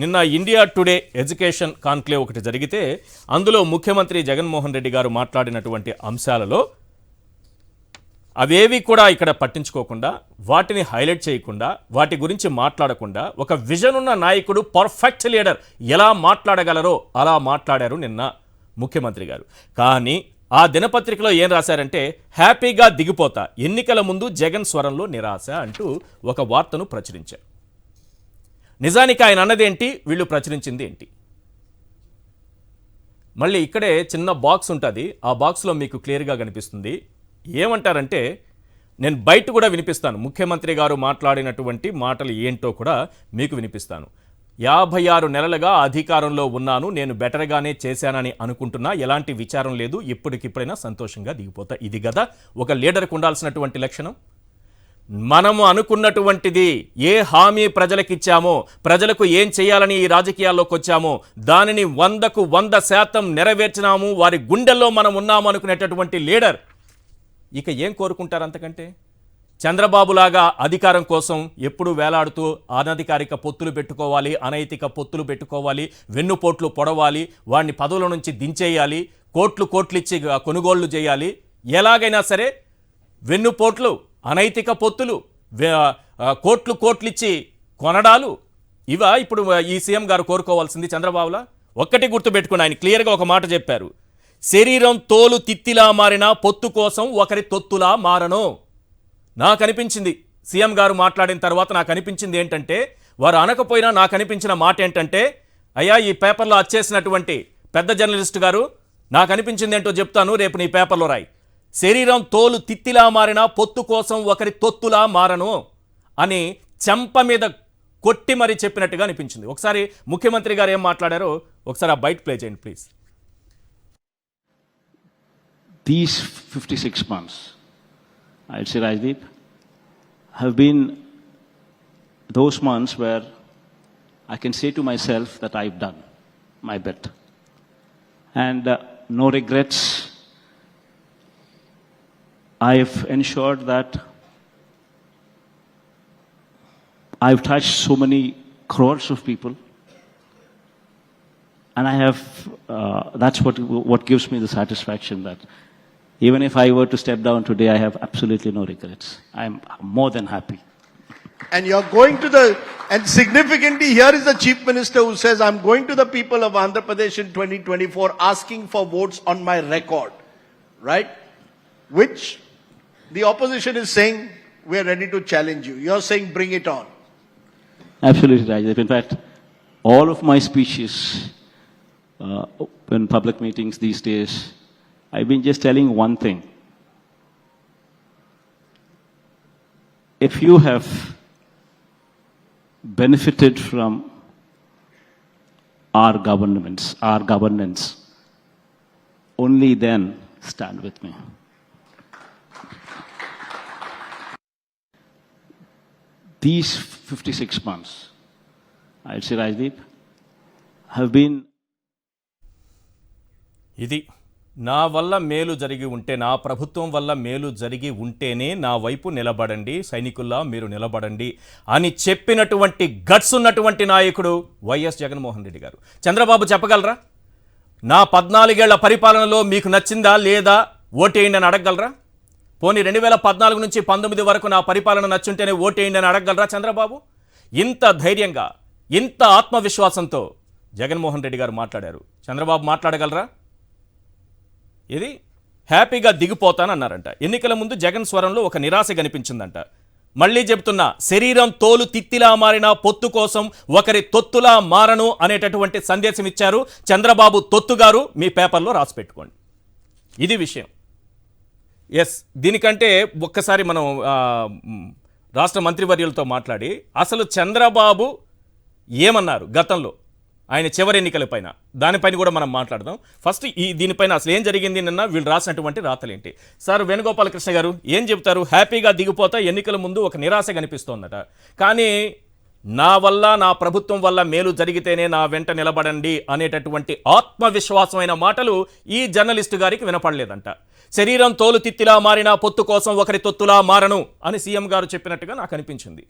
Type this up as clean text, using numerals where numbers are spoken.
నిన్న India today education conclave ఒకటి జరిగితే అందులో ముఖ్యమంత్రి జగన్మోహన్ రెడ్డి గారు మాట్లాడినటువంటి అంశాలలో అవేవి కూడా ఇక్కడ పట్టించుకోకుండా వాటిని హైలైట్ చేయకుండా వాటి గురించి మాట్లాడకుండా ఒక విజన్ ఉన్న నాయకుడు పర్ఫెక్ట్ లీడర్ ఎలా మాట్లాడగలరో అలా మాట్లాడారు నిన్న ముఖ్యమంత్రి గారు. కానీ ఆ దినపత్రికలో ఏం రాశారంటే హ్యాపీగా దిగిపోతా, ఎన్నికల ముందు జగన్ స్వరంలో నిరాశ అంటూ ఒక వార్తను ప్రచురించారు. నిజానికి ఆయన అన్నదేంటి, వీళ్ళు ప్రచురించింది ఏంటి? మళ్ళీ ఇక్కడే చిన్న బాక్స్ ఉంటుంది, ఆ బాక్స్లో మీకు క్లియర్గా కనిపిస్తుంది. ఏమంటారంటే, నేను బయట కూడా వినిపిస్తాను, ముఖ్యమంత్రి గారు మాట్లాడినటువంటి మాటలు ఏంటో కూడా మీకు వినిపిస్తాను. 56 నెలలుగా అధికారంలో ఉన్నాను, నేను బెటర్గానే చేశానని అనుకుంటున్నా, ఎలాంటి విచారం లేదు, ఇప్పటికిప్పుడైనా సంతోషంగా దిగిపోతా. ఇది కదా ఒక లీడర్కు ఉండాల్సినటువంటి లక్షణం. మనము అనుకున్నటువంటిది ఏ హామీ ప్రజలకు ఇచ్చామో, ప్రజలకు ఏం చేయాలని ఈ రాజకీయాల్లోకి వచ్చామో దానిని 100కు 100% నెరవేర్చినాము, వారి గుండెల్లో మనం ఉన్నాము అనుకునేటటువంటి లీడర్ ఇక ఏం కోరుకుంటారు అంతకంటే? చంద్రబాబులాగా అధికారం కోసం ఎప్పుడు వేలాడుతూ అనధికారిక పొత్తులు పెట్టుకోవాలి, అనైతిక పొత్తులు పెట్టుకోవాలి, వెన్నుపోట్లు పొడవాలి, వాడిని పదవుల నుంచి దించేయాలి, కోట్లు ఇచ్చి కొనుగోళ్లు చేయాలి, ఎలాగైనా సరే వెన్నుపోట్లు, అనైతిక పొత్తులు, కోట్లు ఇచ్చి కొనడాలు, ఇవా ఇప్పుడు ఈ సీఎం గారు కోరుకోవాల్సింది చంద్రబాబులా? ఒక్కటి గుర్తుపెట్టుకుని ఆయన క్లియర్గా ఒక మాట చెప్పారు, శరీరం తోలు తిత్తిలా మారిన పొత్తు కోసం ఒకరి తొత్తులా మారను. నాకు అనిపించింది సీఎం గారు మాట్లాడిన తర్వాత నాకు అనిపించింది ఏంటంటే, వారు అనకపోయినా నాకు అనిపించిన మాట ఏంటంటే, అయ్యా ఈ పేపర్లో వచ్చేసినటువంటి పెద్ద జర్నలిస్ట్ గారు, నాకు అనిపించింది ఏంటో చెప్తాను, రేపు నీ పేపర్లో రాయి. శరీరం తోలు తిత్తిలా మారిన పొత్తు కోసం ఒకరి తొత్తులా మారను అని చెంప మీద కొట్టి మరీ చెప్పినట్టుగా అనిపించింది. ఒకసారి ముఖ్యమంత్రి గారు ఏం మాట్లాడారో ఒకసారి ఆ బైట్ ప్లే చేయండి please. These 56 months, I'd say, Rajdeep, have been those months where I can say to myself that I've done my bit. And no regrets. I've ensured that I've touched so many crores of people. And I have, that's what gives me the satisfaction that even if I were to step down today, I have absolutely no regrets. I'm more than happy. And you're going to and significantly here is the Chief Minister who says, I'm going to the people of Andhra Pradesh in 2024 asking for votes on my record, right? Which the opposition is saying, we're ready to challenge you. You're saying, bring it on. Absolutely, Rajdeep. In fact, all of my speeches in public meetings these days, I've been just telling one thing. If you have benefited from our governance, only then stand with me. These 56 months, I'd say, Rajdeep, have been ఇది నా వల్ల మేలు జరిగి ఉంటే, నా ప్రభుత్వం వల్ల మేలు జరిగి ఉంటేనే నా వైపు నిలబడండి, సైనికుల్లా మీరు నిలబడండి అని చెప్పినటువంటి గట్స్ ఉన్నటువంటి నాయకుడు వైఎస్ జగన్మోహన్ రెడ్డి గారు. చంద్రబాబు చెప్పగలరా? నా 14 ఏళ్ల పరిపాలనలో మీకు నచ్చిందా లేదా ఓటేయండి అని అడగగలరా? పోనీ 2014 నుంచి 19 వరకు నా పరిపాలన నచ్చుంటేనే ఓటేయండి అని అడగగలరా చంద్రబాబు? ఇంత ధైర్యంగా, ఇంత ఆత్మవిశ్వాసంతో జగన్మోహన్ రెడ్డి గారు మాట్లాడారు. చంద్రబాబు మాట్లాడగలరా? ఇది హ్యాపీగా దిగిపోతానన్నారంట. ఎన్నికల ముందు జగన్ స్వరంలో ఒక నిరాశ కనిపించిందంట. మళ్ళీ చెబుతున్నా, శరీరం తోలు తిత్తిలా మారిన పొత్తు కోసం ఒకరి తొత్తులా మారను అనేటటువంటి సందేశం ఇచ్చారు చంద్రబాబు తొత్తు గారు. మీ పేపర్లో రాసి పెట్టుకోండి. ఇది విషయం. ఎస్, దీనికంటే ఒక్కసారి మనం రాష్ట్ర మంత్రివర్యులతో మాట్లాడి అసలు చంద్రబాబు ఏమన్నారు గతంలో ఆయన చివరి ఎన్నికల పైన, దానిపైన కూడా మనం మాట్లాడదాం. ఫస్ట్ దీనిపైన అసలు ఏం జరిగింది నిన్న, వీళ్ళు రాసినటువంటి రాతలేంటి? సార్ వేణుగోపాలకృష్ణ గారు ఏం చెప్తారు? హ్యాపీగా దిగిపోతా, ఎన్నికల ముందు ఒక నిరాశ కనిపిస్తోందట. కానీ నా వల్ల, నా ప్రభుత్వం వల్ల మేలు జరిగితేనే నా వెంట నిలబడండి అనేటటువంటి ఆత్మవిశ్వాసమైన మాటలు ఈ జర్నలిస్టు గారికి వినపడలేదంట. శరీరం తోలు తిత్తిలా మారిన పొత్తు కోసం ఒకరి తొత్తులా మారను అని సీఎం గారు చెప్పినట్టుగా నాకు అనిపించింది.